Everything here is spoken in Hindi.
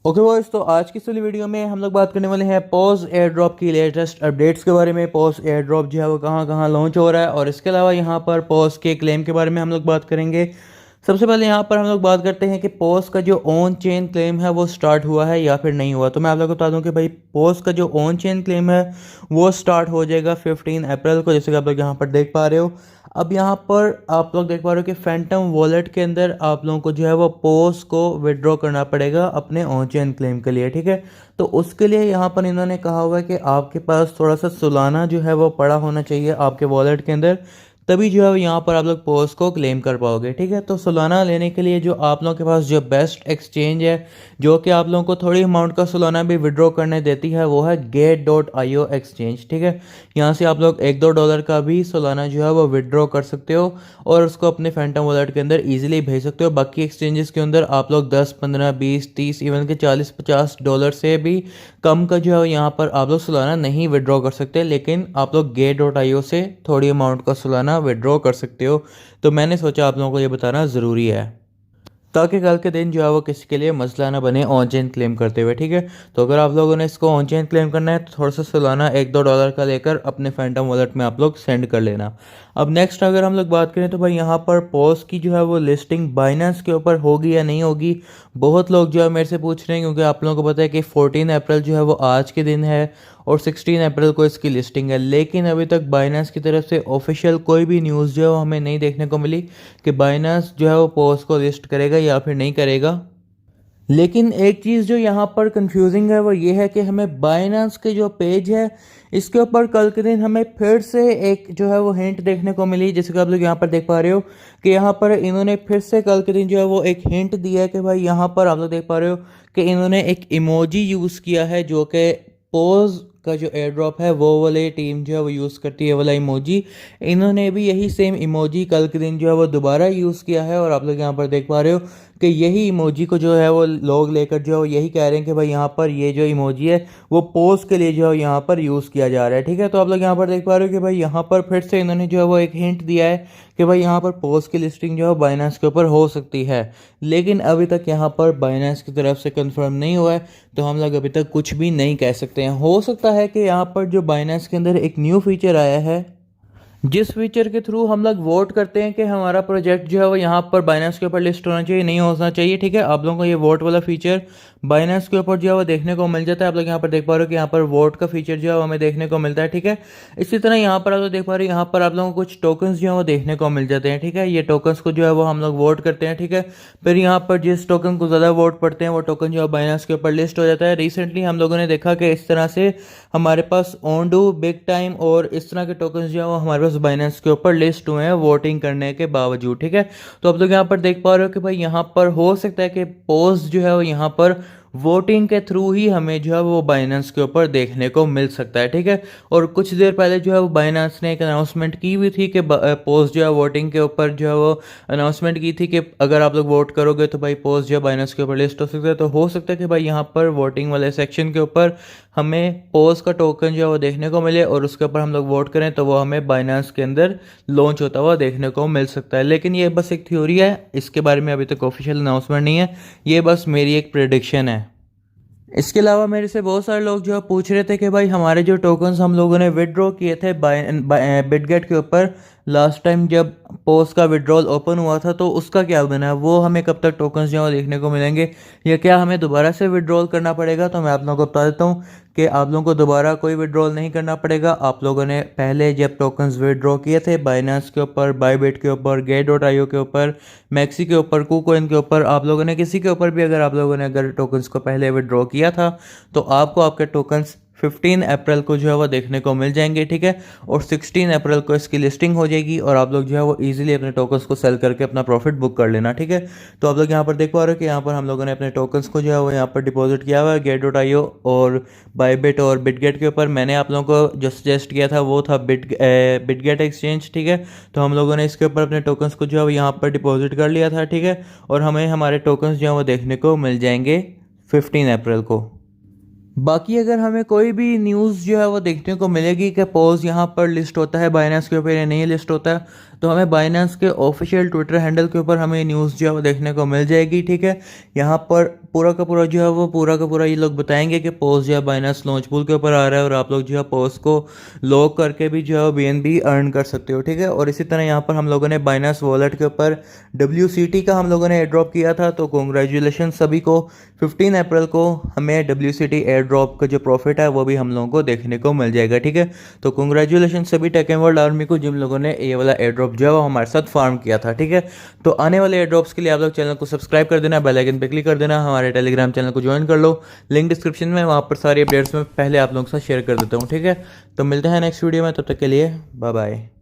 ओके बॉयज, तो आज की इस वाली वीडियो में हम लोग बात करने वाले हैं पॉज एयर ड्रॉप की लेटेस्ट अपडेट्स के बारे में। पॉज एयर ड्रॉप जो है वो कहाँ कहाँ लॉन्च हो रहा है, और इसके अलावा यहाँ पर पॉज के क्लेम के बारे में हम लोग बात करेंगे। सबसे पहले यहाँ पर हम लोग बात करते हैं कि पॉज का जो ऑन चेन क्लेम है वो स्टार्ट हुआ है या फिर नहीं हुआ। तो मैं आप लोगों को बता दूं कि भाई पॉज का जो ऑन चेन क्लेम है वो स्टार्ट हो जाएगा 15 अप्रैल को, जैसे कि आप लोग यहाँ पर देख पा रहे हो। अब यहाँ पर आप लोग देख पा रहे हो कि फैंटम वॉलेट के अंदर आप लोगों को जो है वो पॉज को विड्रॉ करना पड़ेगा अपने ऑन चेन क्लेम के लिए, ठीक है। तो उसके लिए यहाँ पर इन्होंने कहा हुआ है कि आपके पास थोड़ा सा सुलाना जो है वो पड़ा होना चाहिए आपके वॉलेट के अंदर, तभी जो है यहाँ पर आप लोग पोस्ट को क्लेम कर पाओगे, ठीक है। तो सोलाना लेने के लिए जो आप लोगों के पास जो बेस्ट एक्सचेंज है जो कि आप लोगों को थोड़ी अमाउंट का सोलाना भी विड्रॉ करने देती है वो है get.io एक्सचेंज, ठीक है। यहाँ से आप लोग $1-2 का भी सोलाना जो है वो विड्रॉ कर सकते हो और उसको अपने फैंटम वॉलेट के अंदर ईजिली भेज सकते हो। बाकी एक्सचेंजेस के अंदर आप लोग 10, 15, 20, 30, इवन के $40-50 से भी कम का जो है यहाँ पर आप लोग सालाना नहीं विड्रॉ कर सकते, लेकिन आप लोग get.io से थोड़ी अमाउंट का सालाना विड्रॉ कर सकते हो। तो मैंने सोचा आप लोगों को ये बताना ज़रूरी है ताकि कल के दिन जो है वो किसी के लिए मसला ना बने ऑन चेन क्लेम करते हुए, ठीक है। तो अगर आप लोगों ने इसको ऑन चेन क्लेम करना है तो थोड़ा सा सालाना $1-2 का लेकर अपने फैंटम वॉलेट में आप लोग सेंड कर लेना। अब नेक्स्ट अगर हम लोग बात करें तो भाई यहाँ पर पॉज की जो है वो लिस्टिंग बाइनेंस के ऊपर होगी या नहीं होगी। बहुत लोग जो है मेरे से पूछ रहे हैं, क्योंकि आप लोगों को पता है कि 14 अप्रैल जो है वो आज के दिन है और 16 अप्रैल को इसकी लिस्टिंग है, लेकिन अभी तक बाइनेंस की तरफ से ऑफिशियल कोई भी न्यूज़ जो है वो हमें नहीं देखने को मिली कि बाइनेंस जो है वो पॉज को लिस्ट करेगा या फिर नहीं करेगा। लेकिन एक चीज़ जो यहाँ पर कंफ्यूजिंग है वो ये है कि हमें बाइनेंस के जो पेज है इसके ऊपर कल के दिन हमें फिर से एक जो है वो हिंट देखने को मिली, जैसे कि आप लोग यहाँ पर देख पा रहे हो कि यहाँ पर इन्होंने फिर से कल के दिन जो है वो एक हिंट दिया है कि भाई यहाँ पर आप लोग देख पा रहे हो कि इन्होंने एक इमोजी यूज़ किया है जो कि पोज का जो एयर ड्रॉप है वो वाले टीम जो है वो यूज़ करती है वाला इमोजी। इन्होंने भी यही सेम इमोजी कल के दिन जो है वो दोबारा यूज़ किया है, और आप लोग यहाँ पर देख पा रहे हो कि यही इमोजी को जो है वो लोग लेकर जो है वो यही कह रहे हैं कि भाई यहाँ पर ये जो इमोजी है वो पोज के लिए जो है यहाँ पर यूज़ किया जा रहा है, ठीक है। तो आप लोग यहाँ पर देख पा रहे हो कि भाई यहाँ पर फिर से इन्होंने जो है वो एक हिंट दिया है कि भाई यहाँ पर पोज की लिस्टिंग जो है बाइनेंस के ऊपर हो सकती है, लेकिन अभी तक यहाँ पर बाइनेंस की तरफ से कंफर्म नहीं हुआ है। तो हम लोग अभी तक कुछ भी नहीं कह सकते हैं। हो सकता है कि यहाँ पर जो बाइनेंस के अंदर एक न्यू फीचर आया है जिस फीचर के थ्रू हम लोग वोट करते हैं कि हमारा प्रोजेक्ट जो है वो यहाँ पर बाइनेंस के ऊपर लिस्ट होना चाहिए, नहीं होना चाहिए, ठीक है। आप लोगों को ये वोट वाला फीचर बाइनेंस के ऊपर जो है वो देखने को मिल जाता है। आप लोग यहाँ पर देख पा रहे हो कि यहाँ पर वोट का फीचर जो है वो हमें देखने को मिलता है, ठीक है। इसी तरह यहाँ पर आप लोग देख पा रहे हो यहाँ पर आप लोगों को कुछ टोकन्स जो है वो देखने को मिल जाते हैं, ठीक है। ये टोकन्स को जो है वो हम लोग वोट करते हैं, ठीक है। फिर यहाँ पर जिस टोकन को ज़्यादा वोट पड़ते हैं वो टोकन जो है बाइनेंस के ऊपर लिस्ट हो जाता है। रिसेंटली हम लोगों ने देखा कि इस तरह से हमारे पास ओंडू, बिग टाइम और इस तरह के टोकन्स जो है वो हमारे पास बाइनेंस के ऊपर लिस्ट हुए हैं वोटिंग करने के बावजूद, ठीक है। तो आप लोग यहाँ पर देख पा रहे हो कि भाई यहाँ पर हो सकता है कि पोस्ट जो है वो यहाँ पर वोटिंग के थ्रू ही हमें जो है वो बाइनेंस के ऊपर देखने को मिल सकता है, ठीक है। और कुछ देर पहले जो है वो बाइनेंस ने एक अनाउंसमेंट की हुई थी कि पोस्ट जो है वोटिंग के ऊपर जो है वो अनाउंसमेंट की थी कि अगर आप लोग वोट करोगे तो भाई पोस्ट जो है बाइनेंस के ऊपर लिस्ट हो सकता है। तो हो सकता है कि भाई यहाँ पर वोटिंग वाले सेक्शन के ऊपर हमें पोस्ट का टोकन जो है वो देखने को मिले और उसके ऊपर हम लोग वोट करें तो वो हमें बाइनेंस के अंदर लॉन्च होता हुआ देखने को मिल सकता है। लेकिन ये बस एक थ्योरी है, इसके बारे में अभी तक ऑफिशियल अनाउंसमेंट नहीं है, ये बस मेरी एक प्रेडिक्शन है। इसके अलावा मेरे से बहुत सारे लोग जो है पूछ रहे थे कि भाई हमारे जो टोकन्स हम लोगों ने विड्रॉ किए थे बिटगेट के ऊपर लास्ट टाइम जब पोस्ट का विड्रॉल ओपन हुआ था तो उसका क्या बना है, वो हमें कब तक टोकन्स जो है देखने को मिलेंगे, या क्या हमें दोबारा से विड्रॉल करना पड़ेगा। तो मैं आप लोगों को बता देता हूँ कि आप लोगों को दोबारा कोई विड्रॉल नहीं करना पड़ेगा। आप लोगों ने पहले जब टोकन्स विड्रॉ किए थे बाइनेंस के ऊपर, बाईबिट के ऊपर, get.io के ऊपर, मैक्सी के ऊपर, कुकॉइन के ऊपर, आप लोगों ने किसी के ऊपर भी अगर आप लोगों ने अगर टोकन्स को पहले विड्रॉ किया था तो आपको आपके टोकन्स 15 अप्रैल को जो है वो देखने को मिल जाएंगे, ठीक है। और 16 अप्रैल को इसकी लिस्टिंग हो जाएगी और आप लोग जो है वो इजीली अपने टोकन्स को सेल करके अपना प्रॉफिट बुक कर लेना, ठीक है। तो आप लोग यहाँ पर देख पा रहे हो कि यहाँ पर हम लोगों ने अपने टोकन्स को जो है वो यहाँ पर डिपॉजिट किया हुआ है get.io और बाईबिट और बिटगेट के ऊपर। मैंने आप लोगों को जो सजेस्ट किया था वो था बिटगेट एक्सचेंज, ठीक है। तो हम लोगों ने इसके ऊपर अपने टोकन्स को जो है वो यहाँ पर डिपॉजिट कर लिया था, ठीक है। और हमें हमारे टोकन्स जो है वो देखने को मिल जाएंगे 15 अप्रैल को। बाकी अगर हमें कोई भी न्यूज़ जो है वो देखने को मिलेगी कि पोज यहाँ पर लिस्ट होता है बाइनेंस के ऊपर या नहीं लिस्ट होता है, तो हमें बाइनेंस के ऑफिशियल ट्विटर हैंडल के ऊपर हमें न्यूज़ जो है वो देखने को मिल जाएगी, ठीक है। यहाँ पर पूरा का पूरा जो है वो पूरा का पूरा ये लोग बताएंगे कि पोज जो है बाइनेंस लॉन्च पूल के ऊपर आ रहा है और आप लोग जो है पोज को लॉक करके भी जो है BNB अर्न कर सकते हो, ठीक है। और इसी तरह यहाँ पर हम लोगों ने बाइनेंस वॉलेट के ऊपर WCT का हम लोगों ने एयर ड्रॉप किया था, तो कॉन्ग्रेचुलेशन सभी को। 15 अप्रैल को हमें WCT एयर ड्रॉप का जो प्रॉफिट है वो भी हम लोगों को देखने को मिल जाएगा, ठीक है। तो कॉन्ग्रेचुलेशन सभी टेक एंड वर्ल्ड आर्मी को जिन लोगों ने ये वाला एयर ड्रॉप जो है वो हमारे साथ फार्म किया था, ठीक है। तो आने वाले एयर ड्रॉप्स के लिए आप लोग चैनल को सब्सक्राइब कर देना, बेल आइकन पे क्लिक कर देना, हमारे टेलीग्राम चैनल को ज्वाइन कर लो, लिंक डिस्क्रिप्शन में, वहाँ पर सारी अपडेट्स में पहले आप लोगों के साथ शेयर कर देता हूँ, ठीक है। तो मिलते हैं नेक्स्ट वीडियो में, तब तक के लिए बाय बाय।